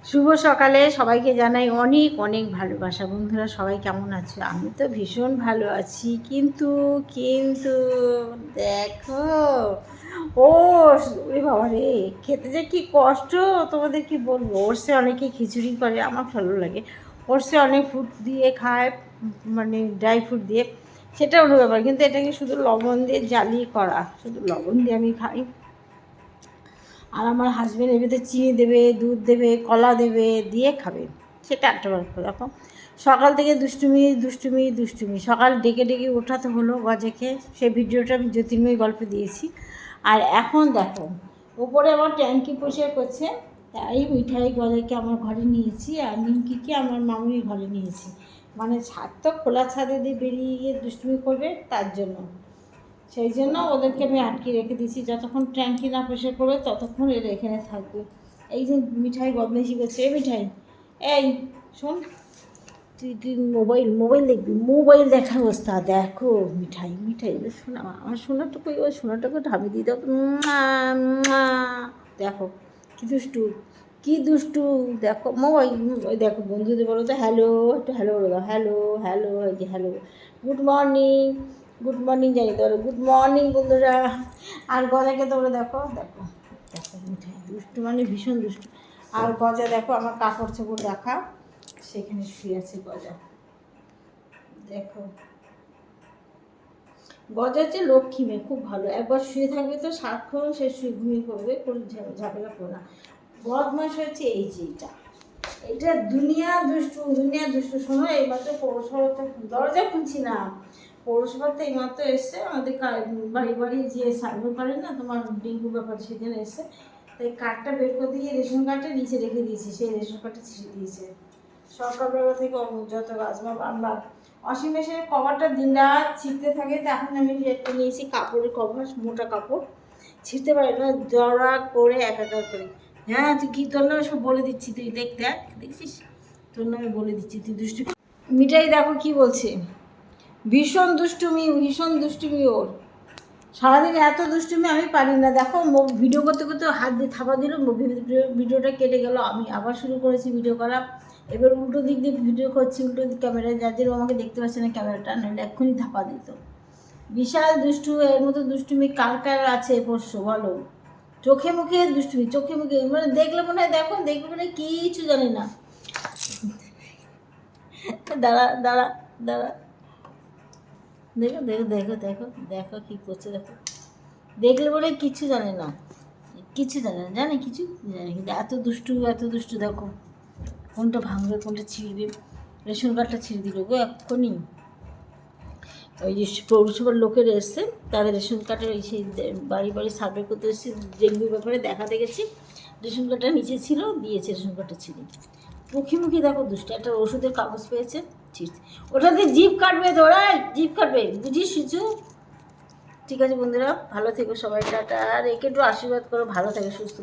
শুভ সকালে সবাইকে জানাই অনেক অনেক ভালোবাসা। বন্ধুরা সবাই কেমন আছো? আমি তো ভীষণ ভালো আছি, কিন্তু কিন্তু দেখো, ও ওরে বাবা রে, খেতে যে কি কষ্ট তোমাদের কি বলবো। ওরসে অনেকে খিচুড়ি করে, আমার ভালো লাগে। ওরসে অনেক ফুড দিয়ে খায়, মানে ড্রাই ফ্রুট দিয়ে, সেটা অন্য ব্যাপার। কিন্তু এটাকে শুধু লবণ দিয়ে জ্বালিয়ে করা, শুধু লবণ দিয়ে আমি খাই। আর আমার হাজব্যান্ড এর ভিতরে চিনি দেবে, দুধ দেবে, কলা দেবে, দিয়ে খাবে, সেটা একটা ব্যাপার। দেখো সকাল থেকে দুষ্টুমি দুষ্টুমি দুষ্টুমি, সকাল ডেকে ডেকে ওঠাতে হলো গজাকে। সেই ভিডিওটা আমি জ্যোতির্ময়ী গল্পে দিয়েছি। আর এখন দেখো উপরে আমার ট্যাঙ্কি পরিষ্কার করছে, তাই মিঠাই গজাকে আমার ঘরে নিয়েছি, আর নিমকিকে আমার মামুনির ঘরে নিয়েছি। মানে ছাদ তো খোলা, ছাদে দিয়ে বেরিয়ে গিয়ে দুষ্টুমি করবে, তার জন্য সেই জন্য ওদেরকে আমি আটকে রেখে দিয়েছি। যতক্ষণ ট্যাঙ্কি না পরিষ্কার করবে ততক্ষণ এরা এখানে থাকবে। এই যে মিঠাই বদমাইশি করছে, এ মিঠাই, এই শোন, তুই তুই মোবাইল মোবাইল দেখবি, মোবাইল দেখার অবস্থা। দেখো মিঠাই মিঠাই, শোনা আমার সোনাটুকু, ওই সোনাটুকু ঢাবি দিয়ে দাও। দেখো কি দুষ্টু, কি দুষ্টু। দেখো মোবাইল, ওই দেখো বন্ধুদের বলো তো হ্যালো, একটু হ্যালো বলে দাও, হ্যালো হ্যালো, এই যে hello, good morning, good morning জানি তো, গুড মর্নিং বন্ধুরা। আর গজাকে তোমরা দেখো, দেখো দেখো মিঠাই দুষ্টু, মানে ভীষণ দুষ্টু। আর গজা দেখো আমার কাপড় চোপড় রাখা, সেখানে শুয়ে আছে গজা। দেখো গজা হচ্ছে লক্ষ্মী মেয়ে, খুব ভালো। একবার শুয়ে থাকবে তো সারাক্ষণ সে শুয়ে ঘুমিয়ে পড়বে, কোনো ঝামেলা করবে না। বদমাস হচ্ছে এই যে এটা দুনিয়া দুষ্টু, দুনিয়া দুষ্টু। শোনো, এইমাত্র পৌরসভাতে দরজা খুলছি না, পৌরসভাতে এইমাত্র এসছে আমাদের বাড়ি বাড়ি যে সার্ভে করে না তোমার ডেঙ্গু ব্যাপার, সেখানে এসছে। তাই কার্ডটা বের করে দিয়ে রেশন কার্ডটা নিচে রেখে দিয়েছি, সেই রেশন কার্ডটা ছিঁড়ে দিয়েছে সরকার ব্যবস্থা থেকে। যত গাছমা আমরা ওয়াশিং মেশিনের কভারটা দিন রাত ছিঁড়তে থাকে, তখন আমি একটা নিয়েছি কাপড়ের কভার, মোটা কাপড়, ছিঁড়তে পারি না, জড়া করে একাকার করে। হ্যাঁ তুই কী, তোর নামে সব বলে দিচ্ছি, তুই দেখ, দেখ দেখছিস, তোর নামে বলে দিচ্ছি, তুই দুষ্টু। মিঠাই দেখো কি বলছে, ভীষণ দুষ্টুমি, ভীষণ দুষ্টুমি ওর। সারাদিন এত দুষ্টুমি আমি পারি না। দেখো ভিডিও করতে করতে হাত দিয়ে থাপা দিল, ভিডিওটা কেটে গেল। আমি আবার শুরু করেছি ভিডিও করা। এবার উল্টো দিক দিয়ে ভিডিও করছি, উল্টো দিক ক্যামেরায়, যার জন্য আমাকে দেখতে পাচ্ছে না ক্যামেরাটা, নাহলে এক্ষুনি থাপা দিত। বিশাল দুষ্টু, এর মতো দুষ্টুমি কার কার আছে পরশু বলো। চোখে মুখে দুষ্টুমি, চোখে মুখে, মানে দেখলে মনে হয়, দেখো দেখলে মনে হয় কিছু জানি না। দাঁড়া দাঁড়া দাঁড়া, দেখো দেখো দেখো দেখো দেখো কী করছে, দেখো দেখলে বলে কিচ্ছু জানে না, কিছু জানে না, জানে কিছু জানে, কিন্তু এত দুষ্টু এত দুষ্টু। দেখো কোনটা ভাঙবে, কোনটা ছিঁড়বে। রেশন কার্ডটা ছিঁড়ে দিল গো এক্ষুনি। ওই যে পৌরসভার লোকের এসছে, তাদের রেশন কার্ডের ওই সেই বাড়ি বাড়ি সার্ভে করতে এসেছি, ডেঙ্গুর ব্যাপারে দেখাতে গেছি। রেশন কার্ডটা নিচে ছিল, দিয়েছে রেশন কার্ডটা ছিঁড়ে। মুখে মুখে দেখো দুষ্ট, একটা ওষুধের কাগজ পেয়েছে, ছিঁড়ছে। ওটা দিয়ে জিভ কাটবে তো, ওরাই জিভ কাটবে, বুঝিস কিছু। ঠিক আছে বন্ধুরা, ভালো থেকো সবাই, টাটা। আর একে একটু আশীর্বাদ করো, ভালো থাকে সুস্থ।